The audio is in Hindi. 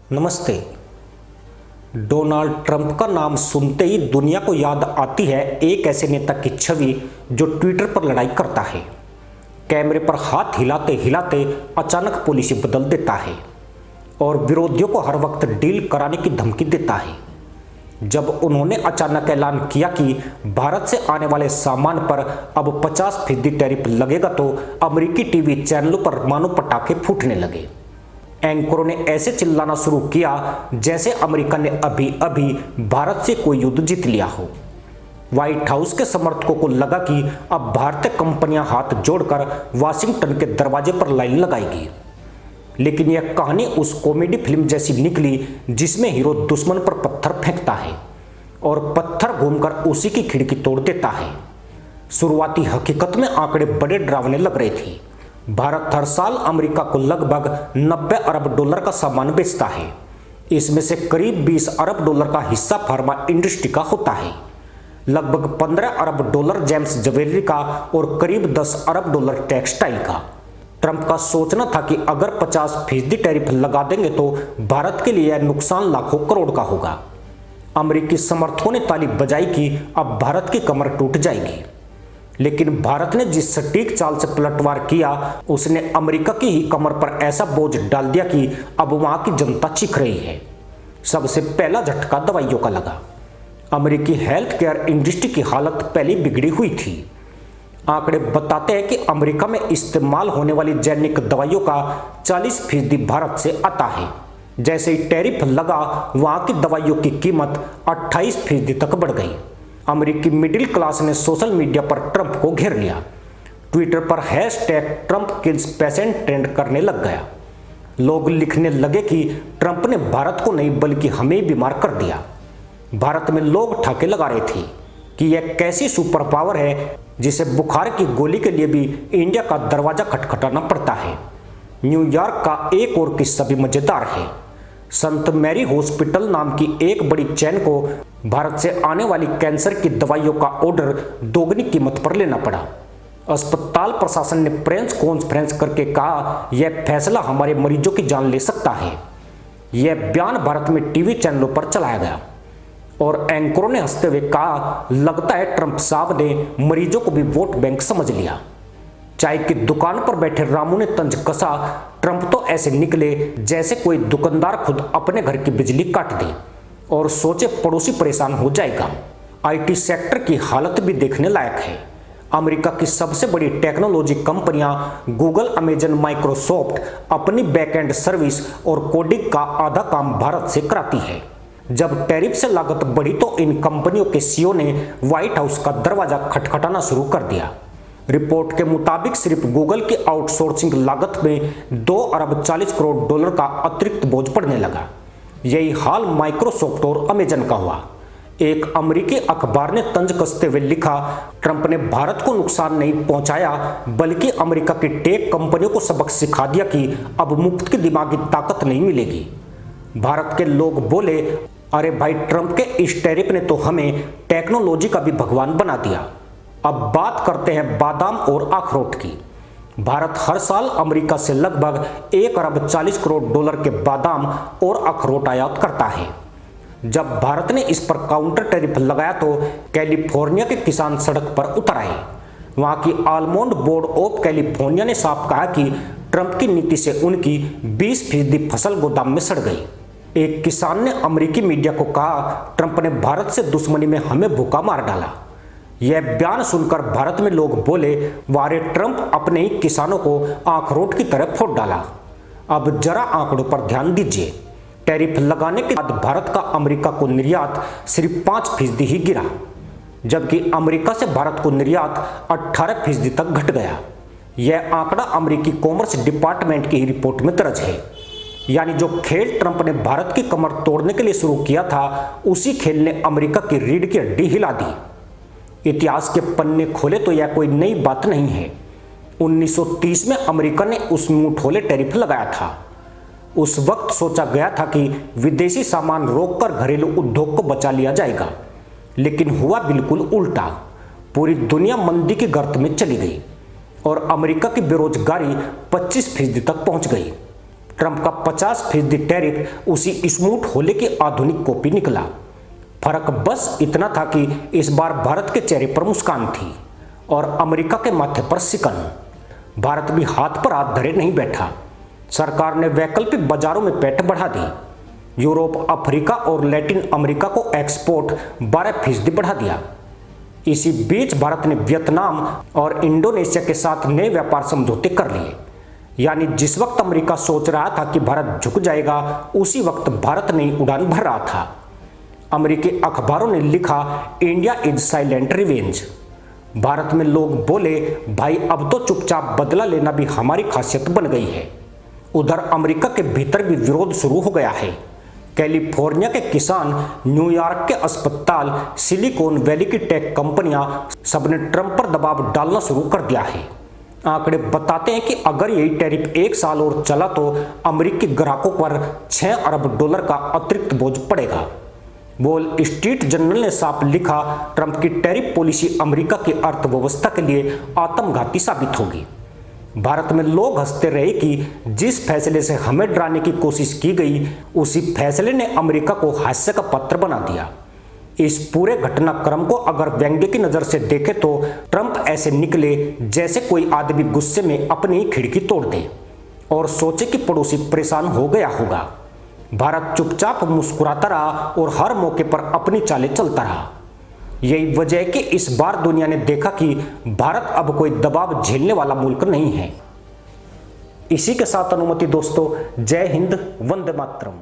नमस्ते। डोनाल्ड ट्रंप का नाम सुनते ही दुनिया को याद आती है एक ऐसे नेता की छवि जो ट्विटर पर लड़ाई करता है, कैमरे पर हाथ हिलाते हिलाते अचानक पॉलिसी बदल देता है और विरोधियों को हर वक्त डील कराने की धमकी देता है। जब उन्होंने अचानक ऐलान किया कि भारत से आने वाले सामान पर अब 50% टैरिफ लगेगा तो अमेरिकी टीवी चैनलों पर मानो पटाखे फूटने लगे। एंकरों ने ऐसे चिल्लाना शुरू किया जैसे अमेरिका ने अभी अभी भारत से कोई युद्ध जीत लिया हो। व्हाइट हाउस के समर्थकों को लगा कि अब भारतीय कंपनियां हाथ जोड़कर वाशिंगटन के दरवाजे पर लाइन लगाएगी, लेकिन यह कहानी उस कॉमेडी फिल्म जैसी निकली जिसमें हीरो दुश्मन पर पत्थर फेंकता है और पत्थर घूमकर उसी की खिड़की तोड़ देता है। शुरुआती हकीकत में आंकड़े बड़े डरावने लग रहे थे। भारत हर साल अमेरिका को लगभग 90 अरब डॉलर का सामान बेचता है। इसमें से करीब 20 अरब डॉलर का हिस्सा फार्मा इंडस्ट्री का होता है, लगभग 15 अरब डॉलर जेम्स ज्वेलरी का और करीब 10 अरब डॉलर टेक्सटाइल का। ट्रंप का सोचना था कि अगर 50% टैरिफ लगा देंगे तो भारत के लिए नुकसान लाखों करोड़ का होगा। अमेरिकी समर्थकों ने ताली बजाई कि अब भारत की कमर टूट जाएगी, लेकिन भारत ने जिस सटीक चाल से पलटवार किया उसने अमेरिका की ही कमर पर ऐसा बोझ डाल दिया कि अब वहां की जनता चीख रही है। सबसे पहला झटका दवाइयों का लगा। अमेरिकी हेल्थ केयर इंडस्ट्री की हालत पहले बिगड़ी हुई थी। आंकड़े बताते हैं कि अमेरिका में इस्तेमाल होने वाली जैनिक दवाइयों का 40% भारत से आता है। जैसे ही टैरिफ लगा वहां की दवाइयों की कीमत 28% तक बढ़ गई। अमेरिकी मिडिल क्लास ने सोशल मीडिया पर ट्रंप को घेर लिया। ट्विटर पर #ट्रंप किल्स पेशेंट ट्रेंड करने लग गया। लोग लिखने लगे कि ट्रंप ने भारत को नहीं बल्कि हमें बीमार कर दिया। भारत में लोग ठाके लगा रहे थे कि यह कैसी सुपर पावर है जिसे बुखार की गोली के लिए भी इंडिया का दरवाजा खटखटाना पड़ता है। न्यूयॉर्क का एक और किस्सा भी मजेदार है। संत मैरी हॉस्पिटल नाम की एक बड़ी चैन को भारत से आने वाली कैंसर की दवाइयों का ऑर्डर दोगुनी कीमत पर लेना पड़ा। अस्पताल प्रशासन ने प्रेस कॉन्फ्रेंस करके कहा यह फैसला हमारे मरीजों की जान ले सकता है। यह बयान भारत में टीवी चैनलों पर चलाया गया और एंकरों ने हंसते हुए कहा लगता है ट्रंप साहब ने मरीजों को भी वोट बैंक समझ लिया। चाय की दुकान पर बैठे रामू ने तंज कसा, ट्रंप तो ऐसे निकले जैसे कोई दुकानदार खुद अपने घर की बिजली काट दे और सोचे पड़ोसी परेशान हो जाएगा। आईटी सेक्टर की हालत भी देखने लायक है। अमेरिका की सबसे बड़ी टेक्नोलॉजी कंपनियां गूगल, अमेजन, माइक्रोसॉफ्ट अपनी बैकएंड सर्विस और कोडिंग का आधा काम भारत से कराती है। जब टैरिफ से लागत बढ़ी तो इन कंपनियों के सीईओ ने व्हाइट हाउस का दरवाजा खटखटाना शुरू कर दिया। रिपोर्ट के मुताबिक सिर्फ गूगल की आउटसोर्सिंग लागत में 2 अरब 40 करोड़ डॉलर का अतिरिक्त बोझ पड़ने लगा। यही हाल माइक्रोसॉफ्ट और अमेजन का हुआ। एक अमेरिकी अखबार ने तंज कसते हुए लिखा ट्रंप ने भारत को नुकसान नहीं पहुंचाया बल्कि अमेरिका की टेक कंपनियों को सबक सिखा दिया कि अब मुफ्त की दिमागी ताकत नहीं मिलेगी। भारत के लोग बोले अरे भाई, ट्रंप के इस टैरिफ ने तो हमें टेक्नोलॉजी का भी भगवान बना दिया। अब बात करते हैं बादाम और अखरोट की। भारत हर साल अमेरिका से लगभग 1 अरब 40 करोड़ डॉलर के बादाम और अखरोट आयात करता है। जब भारत ने इस पर काउंटर टैरिफ लगाया तो कैलिफोर्निया के किसान सड़क पर उतर आए। वहां की आलमंड बोर्ड ऑफ कैलिफोर्निया ने साफ कहा कि ट्रंप की नीति से उनकी 20% फसल गोदाम में सड़ गई। एक किसान ने अमेरिकी मीडिया को कहा ट्रंप ने भारत से दुश्मनी में हमें भूखा मार डाला। यह बयान सुनकर भारत में लोग बोले वारे, ट्रंप अपने ही किसानों को अखरोट की तरह फोड़ डाला। अब जरा आंकड़ों पर ध्यान दीजिए। टैरिफ लगाने के बाद भारत का अमेरिका को निर्यात सिर्फ 5% ही गिरा, जबकि अमेरिका से भारत को निर्यात 18% तक घट गया। यह आंकड़ा अमेरिकी कॉमर्स डिपार्टमेंट की रिपोर्ट में दर्ज है। यानी जो खेल ट्रंप ने भारत की कमर तोड़ने के लिए शुरू किया था उसी खेल ने अमेरिका की रीढ़ की हड्डी हिला दी। इतिहास के पन्ने खोले तो यह कोई नई बात नहीं है। 1930 में अमेरिका ने उस मुंहथोले टैरिफ लगाया था। उस वक्त सोचा गया था कि विदेशी सामान रोककर घरेलू उद्योग को बचा लिया जाएगा, लेकिन हुआ बिल्कुल उल्टा। पूरी दुनिया मंदी की गर्त में चली गई और अमेरिका की बेरोजगारी 25% तक पहुंच गई। ट्रंप का 50% टैरिफ उसी स्मूथ होले की आधुनिक कॉपी निकला। फर्क बस इतना था कि इस बार भारत के चेहरे पर मुस्कान थी और अमेरिका के माथे पर सिकन। भारत भी हाथ पर हाथ धरे नहीं बैठा। सरकार ने वैकल्पिक बाजारों में पैठ बढ़ा दी। यूरोप, अफ्रीका और लैटिन अमेरिका को एक्सपोर्ट 12% बढ़ा दिया। इसी बीच भारत ने वियतनाम और इंडोनेशिया के साथ नए व्यापार समझौते कर लिए। यानी जिस वक्त अमेरिका सोच रहा था कि भारत झुक जाएगा, उसी वक्त भारत नई उड़ान भर रहा था। अमेरिकी अखबारों ने लिखा, India is silent revenge. Bharat में लोग बोले, भाई अब तो चुपचाप बदला लेना भी हमारी खासियत बन गई है। उधर अमेरिका के भीतर भी विरोध शुरू हो गया है। कैलिफोर्निया के किसान, न्यूयॉर्क के अस्पताल, सिलिकॉन वैली की टेक कंपनियां सबने ट्रंप पर दबाव डालना शुरू कर दिया है। आंकड़े बताते हैं कि अगर यही टैरिफ 1 साल और चला तो अमेरिकी ग्राहकों पर $6 अरब का अतिरिक्त बोझ पड़ेगा। वॉल स्ट्रीट जर्नल ने साफ लिखा, ट्रंप की टैरिफ पॉलिसी अमेरिका की अर्थव्यवस्था के लिए आत्मघाती साबित होगी। भारत में लोग हंसते रहे कि जिस फैसले से हमें डराने की कोशिश की गई, उसी फैसले ने अमेरिका को हास्य का पात्र बना दिया। इस पूरे घटनाक्रम को अगर व्यंग्य की नजर से देखें तो ट्रंप ऐसे निकले जैसे कोई आदमी गुस्से में अपनी खिड़की तोड़ दे और सोचे कि पड़ोसी परेशान हो गया होगा। भारत चुपचाप मुस्कुराता रहा और हर मौके पर अपनी चालें चलता रहा। यही वजह है कि इस बार दुनिया ने देखा कि भारत अब कोई दबाव झेलने वाला मुल्क नहीं है। इसी के साथ अनुमति दोस्तों, जय हिंद, वंदे मातरम।